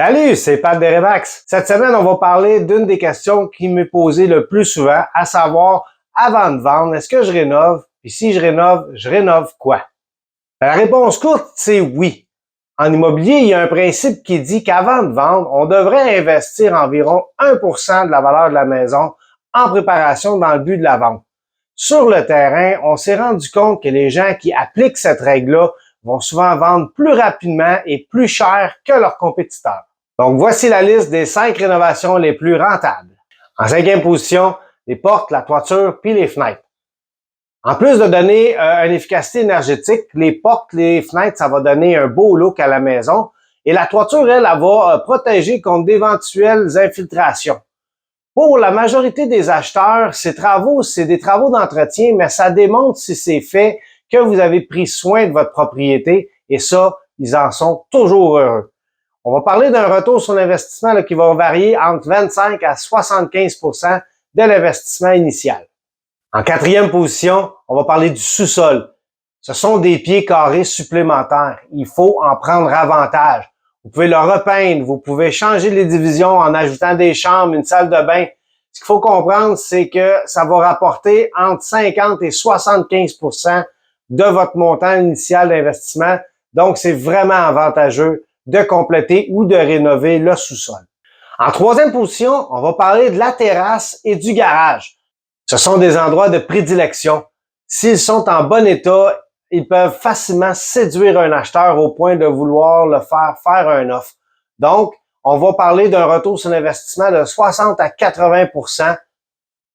Salut, c'est Pat de Remax. Cette semaine, on va parler d'une des questions qui m'est posée le plus souvent, à savoir, avant de vendre, est-ce que je rénove? Puis si je rénove quoi? La réponse courte, c'est oui. En immobilier, il y a un principe qui dit qu'avant de vendre, on devrait investir environ 1% de la valeur de la maison en préparation dans le but de la vente. Sur le terrain, on s'est rendu compte que les gens qui appliquent cette règle-là vont souvent vendre plus rapidement et plus cher que leurs compétiteurs. Donc, voici la liste des 5 rénovations les plus rentables. En 5e position, les portes, la toiture puis les fenêtres. En plus de donner une efficacité énergétique, les portes, les fenêtres, ça va donner un beau look à la maison. Et la toiture, elle va protéger contre d'éventuelles infiltrations. Pour la majorité des acheteurs, ces travaux, c'est des travaux d'entretien, mais ça démontre si c'est fait que vous avez pris soin de votre propriété et ça, ils en sont toujours heureux. On va parler d'un retour sur l'investissement qui va varier entre 25 à 75% de l'investissement initial. En 4e position, on va parler du sous-sol. Ce sont des pieds carrés supplémentaires. Il faut en prendre avantage. Vous pouvez le repeindre, vous pouvez changer les divisions en ajoutant des chambres, une salle de bain. Ce qu'il faut comprendre, c'est que ça va rapporter entre 50 et 75% de votre montant initial d'investissement. Donc, c'est vraiment avantageux de compléter ou de rénover le sous-sol. En 3e position, on va parler de la terrasse et du garage. Ce sont des endroits de prédilection. S'ils sont en bon état, ils peuvent facilement séduire un acheteur au point de vouloir le faire un offre. Donc, on va parler d'un retour sur l'investissement de 60 à 80%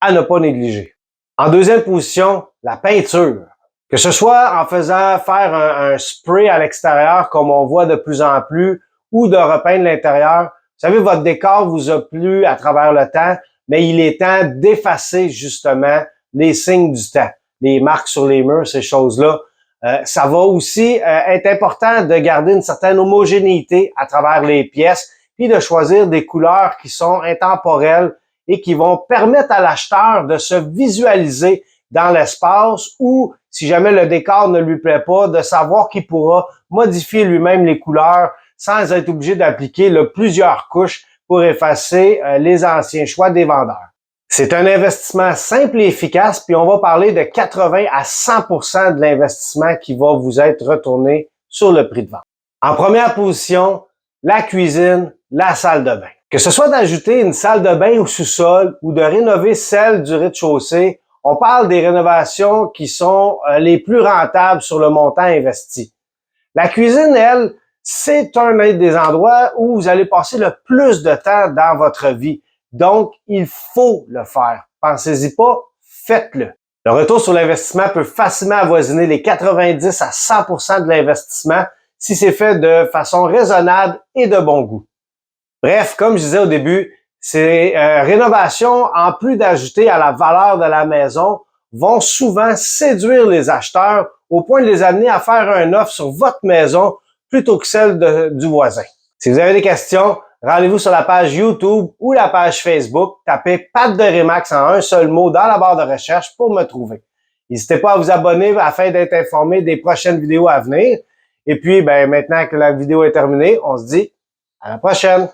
à ne pas négliger. En 2e position, la peinture. Que ce soit en faisant faire un spray à l'extérieur comme on voit de plus en plus ou de repeindre l'intérieur. Vous savez, votre décor vous a plu à travers le temps, mais il est temps d'effacer justement les signes du temps, les marques sur les murs, ces choses-là. Ça va aussi être important de garder une certaine homogénéité à travers les pièces, puis de choisir des couleurs qui sont intemporelles et qui vont permettre à l'acheteur de se visualiser dans l'espace ou, si jamais le décor ne lui plaît pas, de savoir qu'il pourra modifier lui-même les couleurs sans être obligé d'appliquer plusieurs couches pour effacer les anciens choix des vendeurs. C'est un investissement simple et efficace, puis on va parler de 80 à 100% de l'investissement qui va vous être retourné sur le prix de vente. En première position, la cuisine, la salle de bain. Que ce soit d'ajouter une salle de bain au sous-sol ou de rénover celle du rez-de-chaussée, on parle des rénovations qui sont les plus rentables sur le montant investi. La cuisine, elle, c'est un des endroits où vous allez passer le plus de temps dans votre vie. Donc, il faut le faire. Pensez-y pas, faites-le. Le retour sur l'investissement peut facilement avoisiner les 90 à 100% de l'investissement si c'est fait de façon raisonnable et de bon goût. Bref, comme je disais au début, ces rénovations, en plus d'ajouter à la valeur de la maison, vont souvent séduire les acheteurs au point de les amener à faire un offre sur votre maison plutôt que celle du voisin. Si vous avez des questions, rendez-vous sur la page YouTube ou la page Facebook. Tapez Pat de Remax en un seul mot dans la barre de recherche pour me trouver. N'hésitez pas à vous abonner afin d'être informé des prochaines vidéos à venir. Et puis, maintenant que la vidéo est terminée, on se dit à la prochaine!